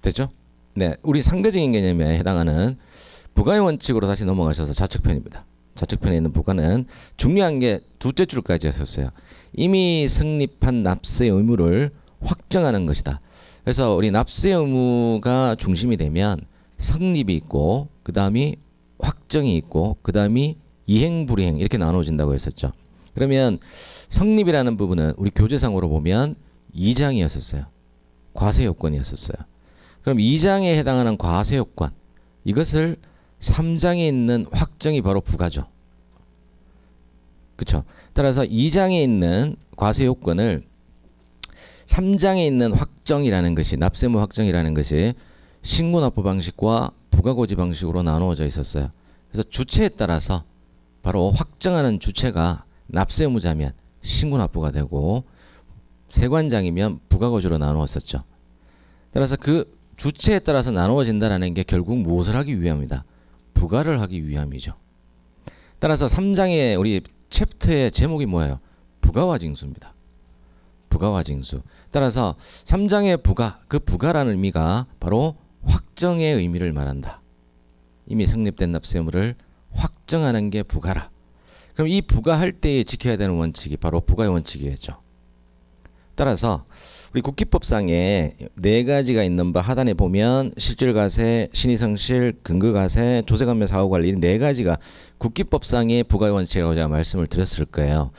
됐죠? 네, 우리 상대적인 개념에 해당하는 부가의 원칙으로 다시 넘어가셔서 좌측편입니다. 좌측편에 있는 부가는 중요한 게 두째 줄까지 했었어요. 이미 성립한 납세의 의무를 확정하는 것이다. 그래서 우리 납세 의무가 중심이 되면 성립이 있고 그 다음이 확정이 있고 그 다음이 이행 불이행 이렇게 나눠진다고 했었죠. 그러면 성립이라는 부분은 우리 교재상으로 보면 2장이었었어요. 과세요건이었었어요. 그럼 2장에 해당하는 과세요건 이것을 3장에 있는 확정이 바로 부가죠. 그렇죠? 따라서 2장에 있는 과세요건을 3장에 있는 확정이라는 것이 납세의무 확정이라는 것이 신고납부 방식과 부가고지 방식으로 나누어져 있었어요. 그래서 주체에 따라서 바로 확정하는 주체가 납세의무자면 신고납부가 되고 세관장이면 부가고지로 나누었었죠. 따라서 그 주체에 따라서 나누어진다는 게 결국 무엇을 하기 위함이다. 부가를 하기 위함이죠. 따라서 3장의 우리 챕터의 제목이 뭐예요? 부가와 징수입니다. 부가와 징수. 따라서 3장의 부가, 그 부가라는 의미가 바로 확정의 의미를 말한다. 이미 성립된 납세의무를 확정하는 게 부가라. 그럼 이 부가할 때에 지켜야 되는 원칙이 바로 부가의 원칙이겠죠. 따라서 우리 국기법상에 4가지가 있는 바 하단에 보면 실질과세, 신의성실, 근거과세, 조세관면 사후관리 4가지가 국기법상의 부가의 원칙이라고 제가 말씀을 드렸을 거예요.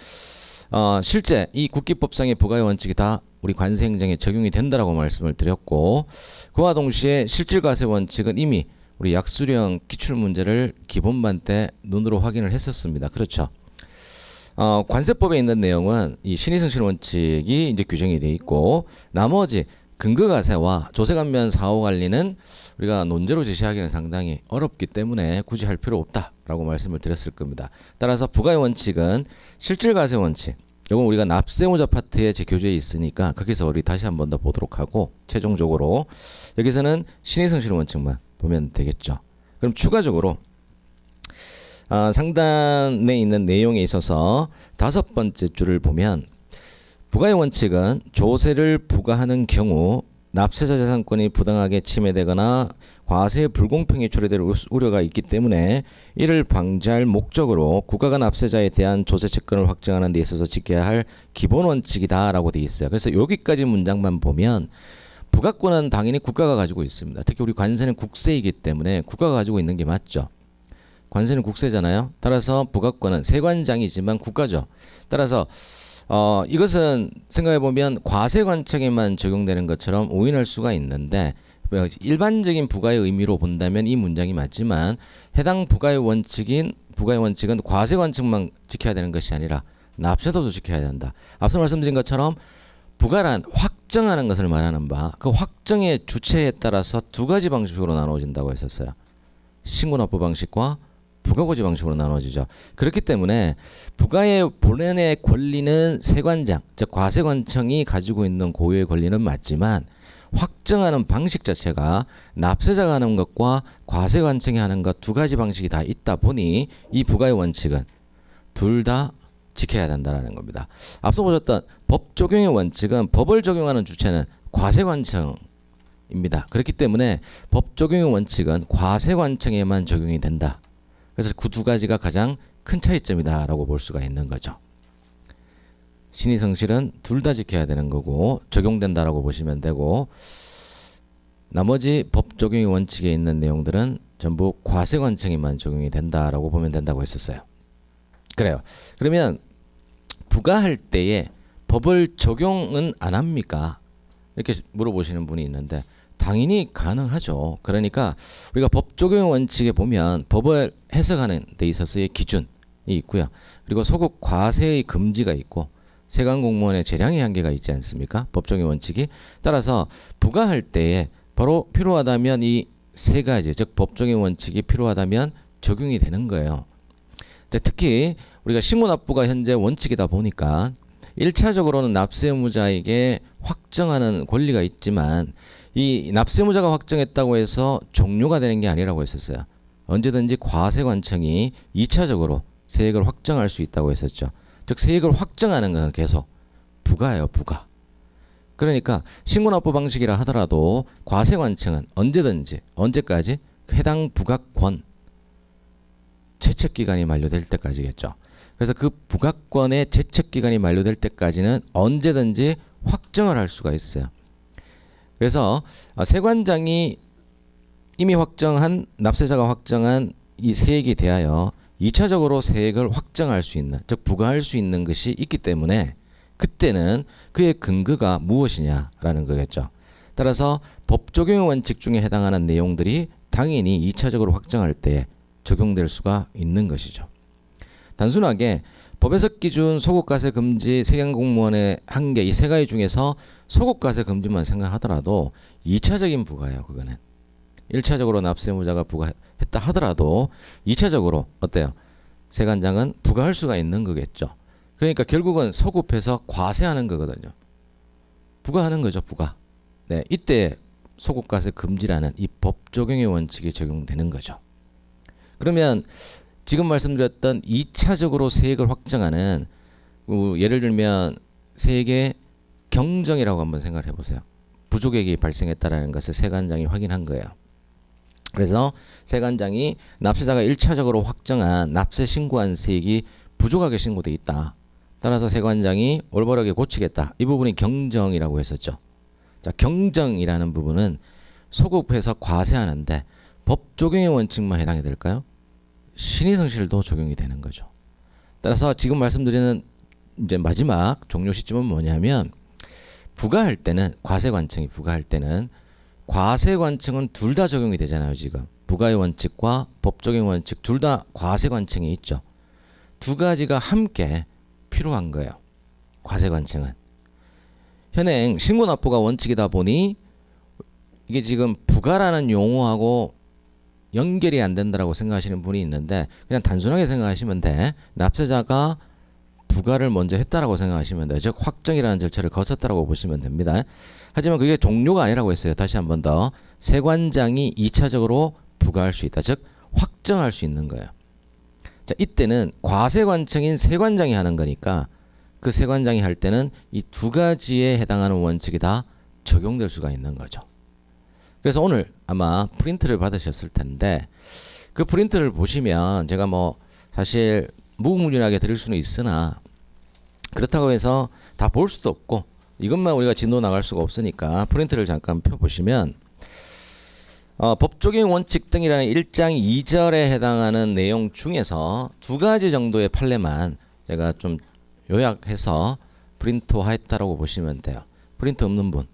실제 이 국기법상의 부가의 원칙이 다 우리 관세행정에 적용이 된다라고 말씀을 드렸고 그와 동시에 실질과세 원칙은 이미 우리 약수령 기출문제를 기본반 때 눈으로 확인을 했었습니다. 그렇죠. 관세법에 있는 내용은 이 신의성실 원칙이 이제 규정이 되어 있고 나머지 근거과세와 조세관면 사후관리는 우리가 논제로 제시하기는 상당히 어렵기 때문에 굳이 할 필요 없다라고 말씀을 드렸을 겁니다. 따라서 부가의 원칙은 실질과세 원칙 이건 우리가 납세의무자 파트에 제 교재에 있으니까 거기서 우리 다시 한 번 더 보도록 하고 최종적으로 여기서는 신의성실 원칙만 보면 되겠죠. 그럼 추가적으로 상단에 있는 내용에 있어서 5번째 줄을 보면 부가의 원칙은 조세를 부과하는 경우 납세자 재산권이 부당하게 침해되거나 과세의 불공평이 초래될 우려가 있기 때문에 이를 방지할 목적으로 국가가 납세자에 대한 조세 채권을 확정하는 데 있어서 지켜야 할 기본 원칙이다 라고 되어 있어요. 그래서 여기까지 문장만 보면 부가권은 당연히 국가가 가지고 있습니다. 특히 우리 관세는 국세이기 때문에 국가가 가지고 있는 게 맞죠. 관세는 국세잖아요. 따라서 부가권은 세관장이지만 국가죠. 따라서 이것은 생각해보면 과세관청에만 적용되는 것처럼 오인할 수가 있는데 일반적인 부가의 의미로 본다면 이 문장이 맞지만 해당 부가의 원칙은 과세관청만 지켜야 되는 것이 아니라 납세도도 지켜야 된다. 앞서 말씀드린 것처럼 부가란 확정하는 것을 말하는 바 그 확정의 주체에 따라서 2가지 방식으로 나누어진다고 했었어요. 신고납부 방식과 부가고지 방식으로 나눠지죠. 그렇기 때문에 부가의 본연의 권리는 세관장, 즉 과세관청이 가지고 있는 고유의 권리는 맞지만 확정하는 방식 자체가 납세자가 하는 것과 과세관청이 하는 것 2가지 방식이 다 있다 보니 이 부가의 원칙은 둘 다 지켜야 된다는 겁니다. 앞서 보셨던 법 적용의 원칙은 법을 적용하는 주체는 과세관청입니다. 그렇기 때문에 법 적용의 원칙은 과세관청에만 적용이 된다. 그래서 그 2가지가 가장 큰 차이점이다 라고 볼 수가 있는 거죠. 신의성실은 둘 다 지켜야 되는 거고 적용된다라고 보시면 되고 나머지 법 적용의 원칙에 있는 내용들은 전부 과세관청에만 적용이 된다라고 보면 된다고 했었어요. 그래요. 그러면 부가할 때에 법을 적용은 안 합니까? 이렇게 물어보시는 분이 있는데 당연히 가능하죠. 그러니까 우리가 법 적용 원칙에 보면 법을 해석하는 데 있어서의 기준이 있고요. 그리고 소급 과세의 금지가 있고 세관 공무원의 재량의 한계가 있지 않습니까? 법 적용 원칙이. 따라서 부가할 때에 바로 필요하다면 이 3가지 즉 법 적용 원칙이 필요하다면 적용이 되는 거예요. 특히 우리가 신고납부가 현재 원칙이다 보니까 1차적으로는 납세의무자에게 확정하는 권리가 있지만 이 납세의무자가 확정했다고 해서 종료가 되는 게 아니라고 했었어요. 언제든지 과세관청이 2차적으로 세액을 확정할 수 있다고 했었죠. 즉 세액을 확정하는 것은 계속 부가예요. 부가. 그러니까 신고납부 방식이라 하더라도 과세관청은 언제든지 언제까지 해당 부가권 제척기간이 만료될 때까지겠죠. 그래서 그 부가권의 제척기간이 만료될 때까지는 언제든지 확정을 할 수가 있어요. 그래서 세관장이 이미 확정한 납세자가 확정한 이 세액에 대하여 2차적으로 세액을 확정할 수 있는, 즉 부과할 수 있는 것이 있기 때문에 그때는 그의 근거가 무엇이냐라는 거겠죠. 따라서 법 적용 원칙 중에 해당하는 내용들이 당연히 2차적으로 확정할 때 적용될 수가 있는 것이죠. 단순하게 법에서 기준 소급과세 금지 세경공무원의 한계 이 세 가지 중에서 소급과세 금지만 생각하더라도 2차적인 부과예요. 그거는 1차적으로 납세무자가 부과했다 하더라도 2차적으로 어때요? 세관장은 부과할 수가 있는 거겠죠. 그러니까 결국은 소급해서 과세하는 거거든요. 부과하는 거죠. 부과. 네, 이때 소급과세 금지라는 이 법 적용의 원칙이 적용되는 거죠. 그러면 지금 말씀드렸던 2차적으로 세액을 확정하는 예를 들면 세액의 경정이라고 한번 생각을 해보세요. 부족액이 발생했다는 것을 세관장이 확인한 거예요. 그래서 세관장이 납세자가 1차적으로 확정한 납세 신고한 세액이 부족하게 신고돼 있다. 따라서 세관장이 올바르게 고치겠다. 이 부분이 경정이라고 했었죠. 자, 경정이라는 부분은 소급해서 과세하는데 법 적용의 원칙만 해당이 될까요? 신의성실도 적용이 되는 거죠. 따라서 지금 말씀드리는 이제 마지막 종료 시점은 뭐냐면 부과할 때는 과세관청이 부과할 때는 과세관청은 둘 다 적용이 되잖아요. 지금 부과의 원칙과 법 적용 원칙 둘 다 과세관청이 있죠. 두 가지가 함께 필요한 거예요. 과세관청은 현행 신고납부가 원칙이다 보니 이게 지금 부과라는 용어하고 연결이 안 된다라고 생각하시는 분이 있는데 그냥 단순하게 생각하시면 돼. 납세자가 부과를 먼저 했다라고 생각하시면 돼요. 즉 확정이라는 절차를 거쳤다라고 보시면 됩니다. 하지만 그게 종료가 아니라고 했어요. 다시 한 번 더. 세관장이 2차적으로 부과할 수 있다. 즉 확정할 수 있는 거예요. 자, 이때는 과세관청인 세관장이 하는 거니까 그 세관장이 할 때는 이 두 가지에 해당하는 원칙이 다 적용될 수가 있는 거죠. 그래서 오늘 아마 프린트를 받으셨을 텐데 그 프린트를 보시면 제가 뭐 사실 무궁무진하게 드릴 수는 있으나 그렇다고 해서 다 볼 수도 없고 이것만 우리가 진도 나갈 수가 없으니까 프린트를 잠깐 펴보시면 법 적용 원칙 등이라는 1장 2절에 해당하는 내용 중에서 두 가지 정도의 판례만 제가 좀 요약해서 프린트화했다라고 보시면 돼요. 프린트 없는 분